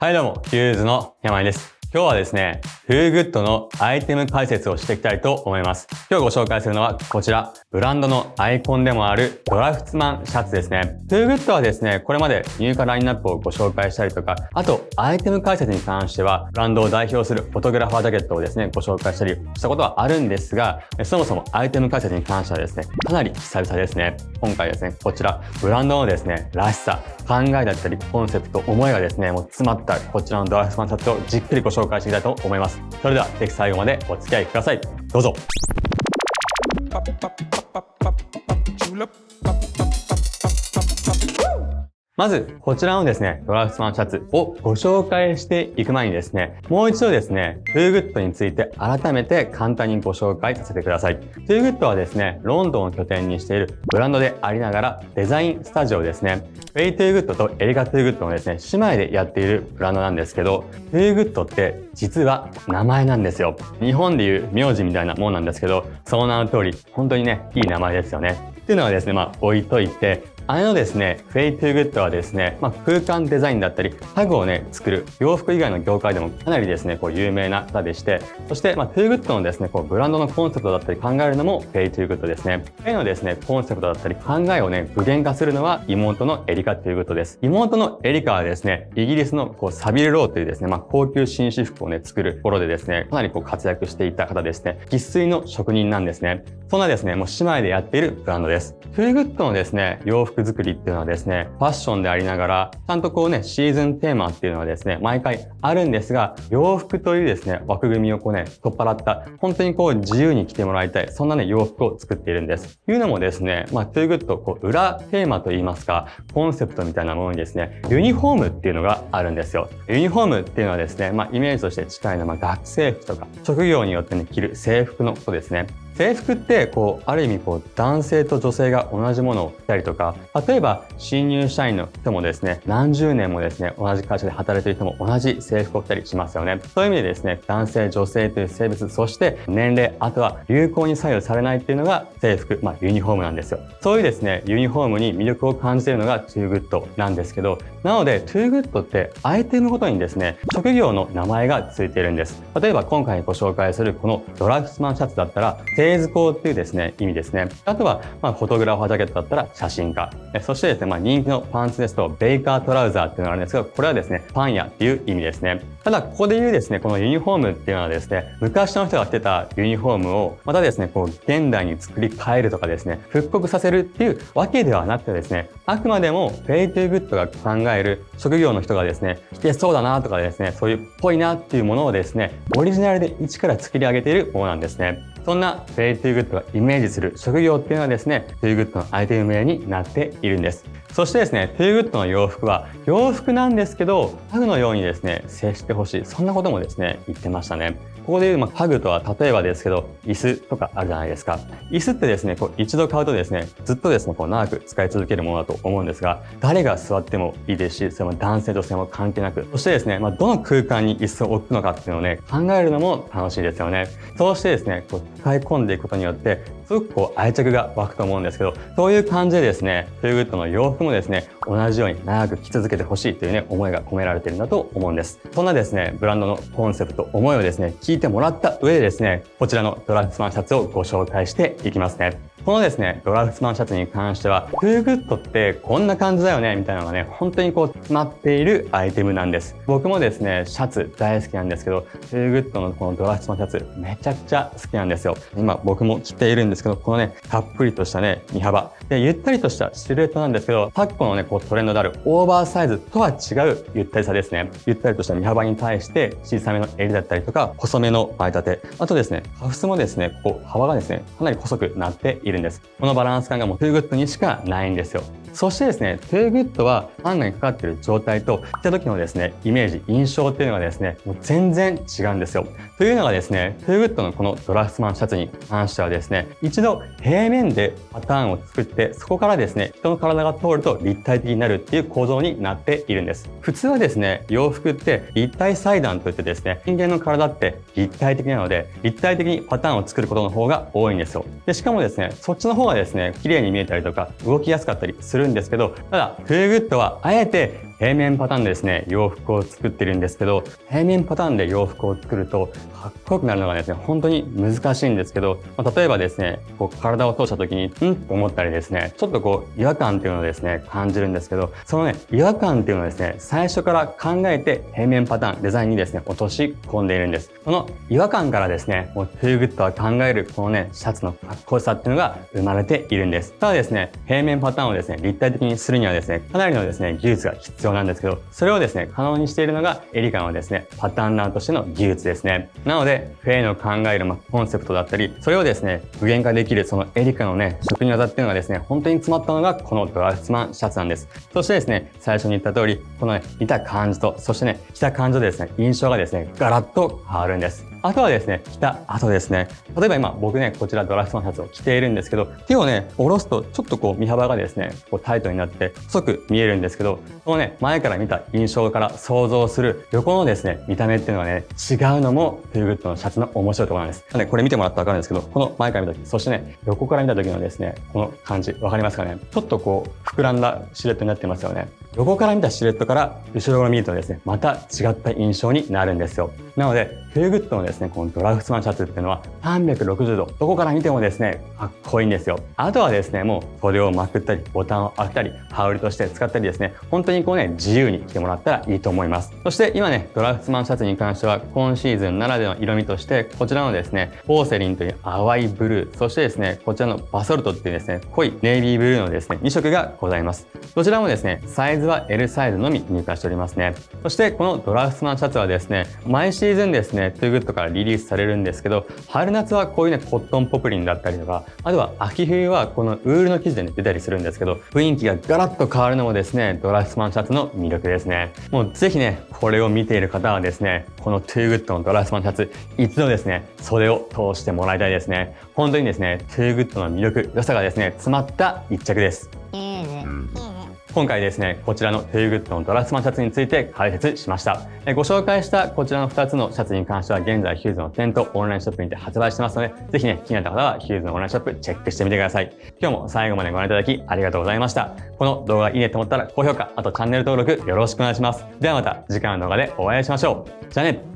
はいどうも、ヒューズの山井です。今日はですね、TooGoodのアイテム解説をしていきたいと思います。今日ご紹介するのはこちら、ブランドのアイコンでもあるドラフツマンシャツですね。TooGoodはですね、これまで入荷ラインナップをご紹介したりとか、あとアイテム解説に関しては、ブランドを代表するフォトグラファージャケットをですね、ご紹介したりしたことはあるんですが、そもそもアイテム解説に関してはですね、かなり久々ですね。今回ですね、こちら、ブランドのですね、らしさ、考えだったり、コンセプト、思いがですね、もう詰まったこちらのドラフツマンシャツをじっくりご紹介していきたいと思います。それでは、ぜひ最後までお付き合いください。どうぞ。まず、こちらのですね、ドラフツマンシャツをご紹介していく前にですね、もう一度ですね、TooGoodについて改めて簡単にご紹介させてください。TooGoodはですね、ロンドンを拠点にしているブランドでありながらデザインスタジオですね。フェイTooGoodとエリカTooGoodのですね、姉妹でやっているブランドなんですけど、TooGoodって実は名前なんですよ。日本でいう名字みたいなもんなんですけど、その名の通り、本当にね、いい名前ですよね。っていうのはですね、置いといて、ですね、フェイTooGoodはですね、空間デザインだったり、家具をね、作る洋服以外の業界でもかなりですね、有名な方でして、そして、TooGoodのですね、ブランドのコンセプトだったり考えるのもフェイTooGoodですね。フェイのですね、コンセプトだったり考えをね、具現化するのは妹のエリカTooGoodです。妹のエリカはですね、イギリスのサビルローというですね、高級紳士服をね、作るところでですね、かなり活躍していた方ですね、生粋の職人なんですね。そんなですね、もう姉妹でやっているブランドです。TooGoodのですね、洋服作りっていうのはですね、ファッションでありながら、ちゃんとシーズンテーマっていうのはですね、毎回あるんですが、洋服というですね、枠組みを取っ払った、本当に自由に着てもらいたい、そんなね、洋服を作っているんです。というのもですね、TooGood、裏テーマといいますか、コンセプトみたいなものにですね、ユニフォームっていうのがあるんですよ。ユニフォームっていうのはですね、イメージとして近いのは、学生服とか、職業によってね、着る制服のことですね。制服ってある意味男性と女性が同じものを着たりとか、例えば新入社員の人もですね、何十年もですね、同じ会社で働いている人も同じ制服を着たりしますよね。そういう意味でですね、男性、女性という性別、そして年齢、あとは流行に左右されないっていうのが制服、ユニフォームなんですよ。そういうですね、ユニフォームに魅力を感じているのが TooGood なんですけど、なので TooGood ってアイテムごとにですね、職業の名前がついているんです。例えば今回ご紹介するこのドラフツマンシャツだったら、製図工っていうですね、意味ですね。あとは、フォトグラファージャケットだったら写真家。そしてですね、人気のパンツですと、ベイカートラウザーっていうのがあるんですけど、これはですね、パン屋っていう意味ですね。ただ、ここで言うですね、このユニフォームっていうのはですね、昔の人が着てたユニフォームを、またですね、現代に作り変えるとかですね、復刻させるっていうわけではなくてですね、あくまでも、フェイTooGoodが考える職業の人がですね、着てそうだなとかですね、そういうっぽいなっていうものをですね、オリジナルで一から作り上げているものなんですね。そんなフェイTooGoodがイメージする職業っていうのはですね、TooGoodのアイテム名になっているんです。そしてですね、TooGoodの洋服は洋服なんですけど、家具のようにですね、接してほしい。そんなこともですね、言ってましたね。ここで言う家具とは例えばですけど、椅子とかあるじゃないですか。椅子ってですね、一度買うとですね、ずっとですね、長く使い続けるものだと思うんですが、誰が座ってもいいですし、それも男性女性も関係なく、そしてですね、どの空間に椅子を置くのかっていうのをね、考えるのも楽しいですよね。そうしてですね、使い込んでいくことによって、すごく愛着が湧くと思うんですけど、そういう感じでですね、TooGoodの洋服もですね、同じように長く着続けてほしいというね、思いが込められているんだと思うんです。そんなですね、ブランドのコンセプト、思いをですね、聞いてもらった上でですね、こちらのドラフツマンシャツをご紹介していきますね。このですね、ドラフツマンシャツに関しては、TooGoodってこんな感じだよね、みたいなのがね、本当に詰まっているアイテムなんです。僕もですね、シャツ大好きなんですけど、TooGoodのこのドラフツマンシャツ、めちゃくちゃ好きなんですよ。今僕も着ているんですけど、このね、たっぷりとしたね、身幅。で、ゆったりとしたシルエットなんですけど、昨今のね、トレンドであるオーバーサイズとは違うゆったりさですね。ゆったりとした身幅に対して、小さめの襟だったりとか、細めの前立て。あとですね、カフスもですね、幅がですね、かなり細くなっているんです。このバランス感がもうTooGoodにしかないんですよ。そしてですね、TooGoodはハンガーにかかっている状態と着た時のですね、イメージ、印象っていうのがですね、もう全然違うんですよ。というのがですね、TooGoodのこのドラフツマンシャツに関してはですね、一度平面でパターンを作って、そこからですね、人の体が通ると立体的になるっていう構造になっているんです。普通はですね、洋服って立体裁断といってですね、人間の体って立体的なので、立体的にパターンを作ることの方が多いんですよ。で、しかもですね、そっちの方がですね、綺麗に見えたりとか、動きやすかったりするんですけど、ただ、TooGoodはあえて平面パターンでですね、洋服を作ってるんですけど、平面パターンで洋服を作るとかっこよくなるのがですね、本当に難しいんですけど、例えばですね、体を通した時に、と思ったりですね、ちょっと違和感っていうのをですね、感じるんですけど、そのね、違和感っていうのをですね、最初から考えて平面パターン、デザインにですね、落とし込んでいるんです。この違和感からですね、もうトゥーグッドは考えるこのね、シャツのかっこよさっていうのが生まれているんです。ただですね、平面パターンをですね、立体的にするにはですね、かなりのですね、技術が必要なんですけど、それをですね、可能にしているのがエリカのですね、パターンナーとしての技術ですね。なので、フェイの考えるコンセプトだったり、それをですね、具現化できるそのエリカのね、職人技っていうのがですね、本当に詰まったのがこのドラフトマンシャツなんです。そしてですね、最初に言った通り、このね、見た感じと、そしてね、着た感じでですね、印象がですね、ガラッと変わるんです。あとはですね、着た後ですね。例えば今、僕ね、こちらドラフトマンシャツを着ているんですけど、手をね、下ろすとちょっと身幅がですね、タイトになって細く見えるんですけど、このね、前から見た印象から想像する横のですね、見た目っていうのがね、違うのもトゥーグッドのシャツの面白いところなんです。これ見てもらったらわかるんですけど、この前から見た時、そしてね、横から見た時のですね、この感じ、わかりますかね？ちょっと膨らんだシルエットになってますよね。横から見たシルエットから後ろから見るとですね、また違った印象になるんですよ。なので、トゥーグッドのですね、このドラフトマンシャツっていうのは360度、どこから見てもですね、かっこいいんですよ。あとはですね、もう袖をまくったり、ボタンを開けたり、羽織として使ったりですね、本当に自由に着てもらったらいいと思います。そして今ね、ドラフトマンシャツに関しては、今シーズンならではの色味として、こちらのですね、ポーセリンという淡いブルー、そしてですね、こちらのバソルトっていうですね、濃いネイビーブルーのですね、2色がございます。どちらもですね、サイズは L サイズのみ入荷しておりますね。そしてこのドラフトマンシャツはですね、毎シーズンですね、トゥーグッドからリリースされるんですけど、春夏はこういうね、コットンポプリンだったりとか、あとは秋冬はこのウールの生地でね、出たりするんですけど、雰囲気がガラッと変わるのもですね、ドラフトマンシャツの魅力ですね。もうぜひね、これを見ている方はですね、このトゥーグッドのドラフトマンシャツ、一度ですね、袖を通してもらいたいですね。本当にですね、トゥーグッドの魅力、良さがですね、詰まった一着です。今回ですね、こちらのトゥーグッドのドラフトマンシャツについて解説しました。ご紹介したこちらの2つのシャツに関しては現在ヒューズの店頭オンラインショップにて発売してますので、ぜひね、気になった方はヒューズのオンラインショップチェックしてみてください。今日も最後までご覧いただきありがとうございました。この動画いいねと思ったら高評価、あとチャンネル登録よろしくお願いします。ではまた次回の動画でお会いしましょう。じゃあね。